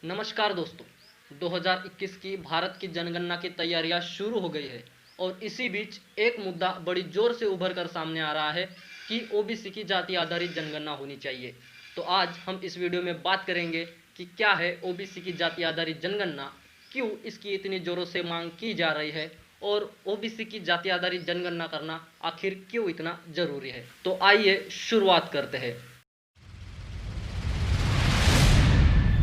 नमस्कार दोस्तों। 2021 की भारत की जनगणना की तैयारियां शुरू हो गई है और इसी बीच एक मुद्दा बड़ी जोर से उभर कर सामने आ रहा है कि ओबीसी की जाति आधारित जनगणना होनी चाहिए। तो आज हम इस वीडियो में बात करेंगे कि क्या है ओबीसी की जाति आधारित जनगणना, क्यों इसकी इतनी जोरों से मांग की जा रही है और ओबीसी की जाति आधारित जनगणना करना आखिर क्यों इतना जरूरी है। तो आइए शुरुआत करते हैं।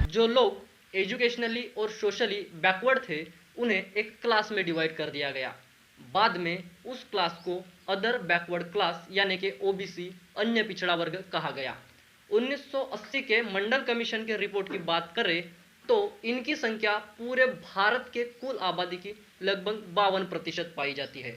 जो लोग एजुकेशनली और सोशली बैकवर्ड थे उन्हें एक क्लास में डिवाइड कर दिया गया। बाद में उस क्लास को अदर बैकवर्ड क्लास यानी कि ओबीसी अन्य पिछड़ा वर्ग कहा गया। 1980 के मंडल कमीशन के रिपोर्ट की बात करें तो इनकी संख्या पूरे भारत के कुल आबादी की लगभग 52% पाई जाती है।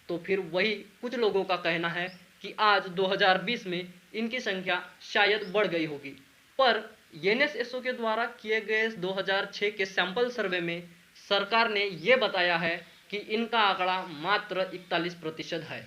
तो फिर वही कुछ लोगों का कहना है कि आज 2020 में इनकी संख्या शायद बढ़ गई होगी, पर एनएसएसओ के द्वारा किए गए 2006 के सैंपल सर्वे में सरकार ने यह बताया है कि इनका आंकड़ा मात्र 41% है।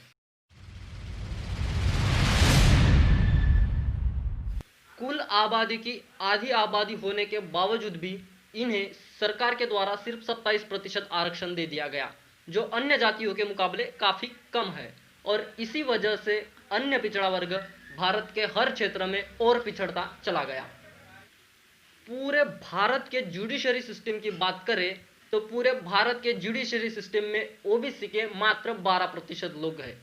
कुल आबादी की आधी आबादी होने के बावजूद भी इन्हें सरकार के द्वारा सिर्फ 27% आरक्षण दे दिया गया, जो अन्य जातियों के मुकाबले काफी कम है। और इसी वजह से अन्य पिछड़ा वर्ग भारत के हर क्षेत्र में और पिछड़ता चला गया। पूरे भारत के जुडिशरी सिस्टम की बात करें तो पूरे भारत के जुडिशरी सिस्टम में ओबीसी के मात्र 12% लोग हैं,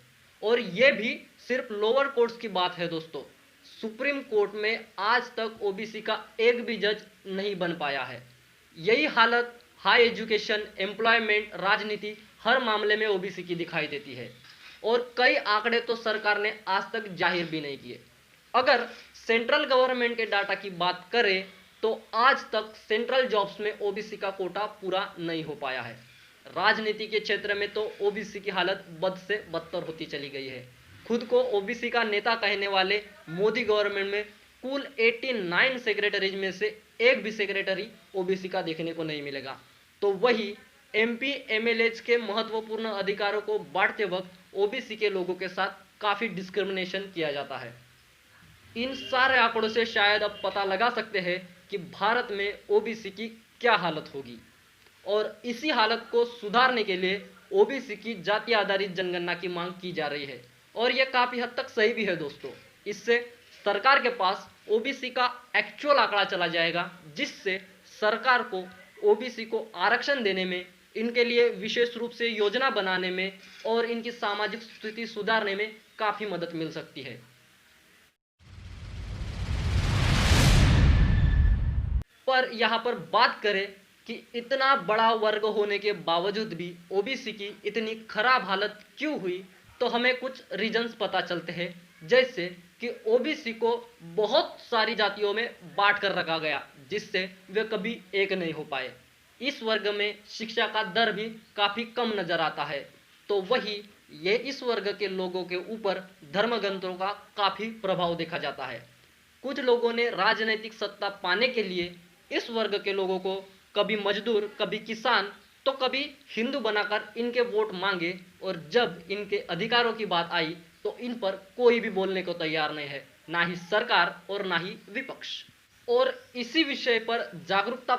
और ये भी सिर्फ लोअर कोर्ट्स की बात है दोस्तों। सुप्रीम कोर्ट में आज तक ओबीसी का एक भी जज नहीं बन पाया है। यही हालत हाई एजुकेशन, एम्प्लॉयमेंट, राजनीति हर मामले में ओबीसी की दिखाई देती है, और कई आंकड़े तो सरकार ने आज तक जाहिर भी नहीं किए। अगर सेंट्रल गवर्नमेंट के डाटा की बात करें तो आज तक सेंट्रल जॉब्स में ओबीसी का कोटा पूरा नहीं हो पाया है। राजनीति के क्षेत्र में तो ओबीसी की हालत बद से बदतर होती चली गई है। खुद को ओबीसी का नेता कहने वाले मोदी गवर्नमेंट में कुल 89 सेक्रेटरीज में से एक भी सेक्रेटरी ओबीसी का देखने को नहीं मिलेगा। तो वही एमपी एमएलएज के महत्वपूर्ण अधिकारों को बांटते वक्त ओबीसी के लोगों के साथ काफी डिस्क्रिमिनेशन किया जाता है। इन सारे आंकड़ों से शायद अब पता लगा सकते हैं कि भारत में ओबीसी की क्या हालत होगी, और इसी हालत को सुधारने के लिए ओबीसी की जाति आधारित जनगणना की मांग की जा रही है। और यह काफी हद तक सही भी है दोस्तों। इससे सरकार के पास ओबीसी का एक्चुअल आंकड़ा चला जाएगा, जिससे सरकार को ओबीसी को आरक्षण देने में, इनके लिए विशेष रूप से योजना बनाने में और इनकी सामाजिक स्थिति सुधारने में काफी मदद मिल सकती है। पर यहाँ पर बात करें कि इतना बड़ा वर्ग होने के बावजूद भी ओबीसी की इतनी खराब हालत क्यों हुई, तो हमें कुछ रीजंस पता चलते हैं। जैसे कि ओबीसी को बहुत सारी जातियों में बांट कर रखा गया, जिससे वे कभी एक नहीं हो पाए। इस वर्ग में शिक्षा का दर भी काफी कम नजर आता है। तो वही ये इस वर्ग के लोगों के ऊपर धर्मग्रंथों का काफी प्रभाव देखा जाता है। कुछ लोगों ने राजनीतिक सत्ता पाने के लिए इस वर्ग के लोगों को कभी मजदूर, कभी किसान, तो कभी हिंदू बनाकर इनके वोट मांगे, और जब इनके अधिकारों की बात आई तो इन पर कोई भी बोलने को तैयार नहीं है, ना ही सरकार और ना ही विपक्ष। और इसी विषय पर जागरूकता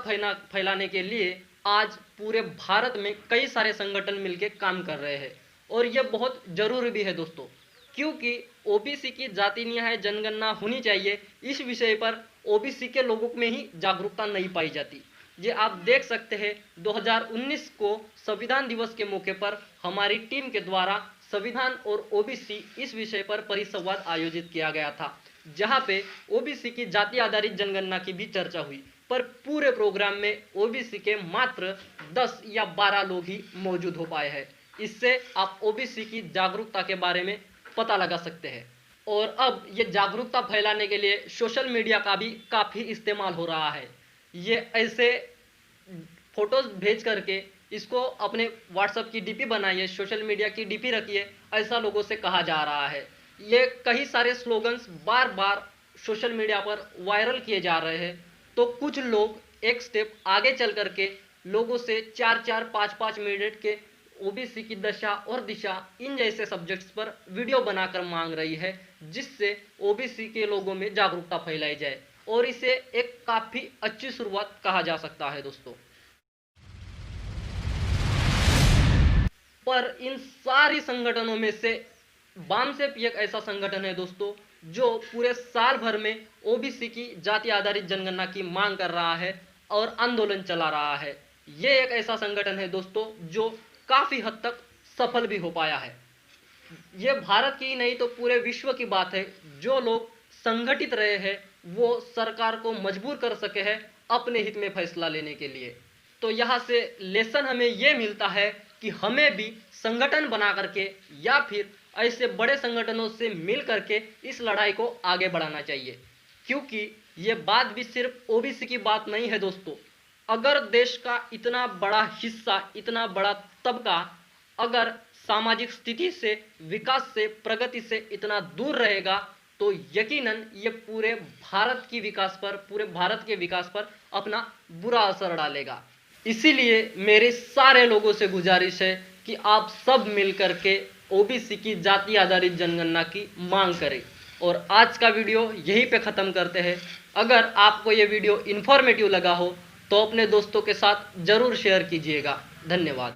फैलाने के लिए आज पूरे भारत में कई सारे संगठन मिलकर काम कर रहे हैं, और यह बहुत जरूरी भी है दोस्तों, क्योंकि ओबीसी की जाति न्याय जनगणना होनी चाहिए। इस विषय पर ओबीसी के लोगों में ही जागरूकता नहीं पाई जाती। ये आप देख सकते हैं 2019 को संविधान दिवस के मौके पर हमारी टीम के द्वारा संविधान और ओबीसी इस विषय पर परिसंवाद आयोजित किया गया था, जहां पे ओबीसी की जाति आधारित जनगणना की भी चर्चा हुई। पर पूरे प्रोग्राम में ओबीसी के मात्र 10 या 12 लोग ही मौजूद हो पाए हैं। इससे आप ओबीसी की जागरूकता के बारे में पता लगा सकते हैं। और अब ये जागरूकता फैलाने के लिए सोशल मीडिया का भी काफ़ी इस्तेमाल हो रहा है। ये ऐसे फोटोज भेज करके इसको अपने व्हाट्सएप की डीपी बनाइए, सोशल मीडिया की डीपी रखिए, ऐसा लोगों से कहा जा रहा है। ये कई सारे स्लोगन्स बार बार सोशल मीडिया पर वायरल किए जा रहे हैं। तो कुछ लोग एक स्टेप आगे चल करके लोगों से 4-4, 5-5 मिनट के ओबीसी की दशा और दिशा इन जैसे सब्जेक्ट्स पर वीडियो बनाकर मांग रही है, जिससे ओबीसी के लोगों में जागरूकता फैलाई जाए और इसे एक काफी अच्छी शुरुआत कहा जा सकता है दोस्तों। पर इन सारी संगठनों में से बामसेफ एक ऐसा संगठन है दोस्तों जो पूरे साल भर में ओबीसी की जाति आधारित जनगणना की मांग कर रहा है और आंदोलन चला रहा है। ये एक ऐसा संगठन है दोस्तों जो काफी हद तक सफल भी हो पाया है। ये भारत की नहीं तो पूरे विश्व की बात है, जो लोग संगठित रहे हैं वो सरकार को मजबूर कर सके हैं अपने हित में फैसला लेने के लिए। तो यहाँ से लेसन हमें ये मिलता है कि हमें भी संगठन बना करके या फिर ऐसे बड़े संगठनों से मिल करके इस लड़ाई को आगे बढ़ाना चाहिए, क्योंकि ये बात भी सिर्फ ओबीसी की बात नहीं है दोस्तों। अगर देश का इतना बड़ा हिस्सा, इतना बड़ा तबका अगर सामाजिक स्थिति से, विकास से, प्रगति से इतना दूर रहेगा तो यकीनन ये पूरे भारत की विकास पर, पूरे भारत के विकास पर अपना बुरा असर डालेगा। इसीलिए मेरे सारे लोगों से गुजारिश है कि आप सब मिलकर के ओबीसी की जाति आधारित जनगणना की मांग करें। और आज का वीडियो यहीं पे ख़त्म करते हैं। अगर आपको ये वीडियो इन्फॉर्मेटिव लगा हो तो अपने दोस्तों के साथ ज़रूर शेयर कीजिएगा। धन्यवाद।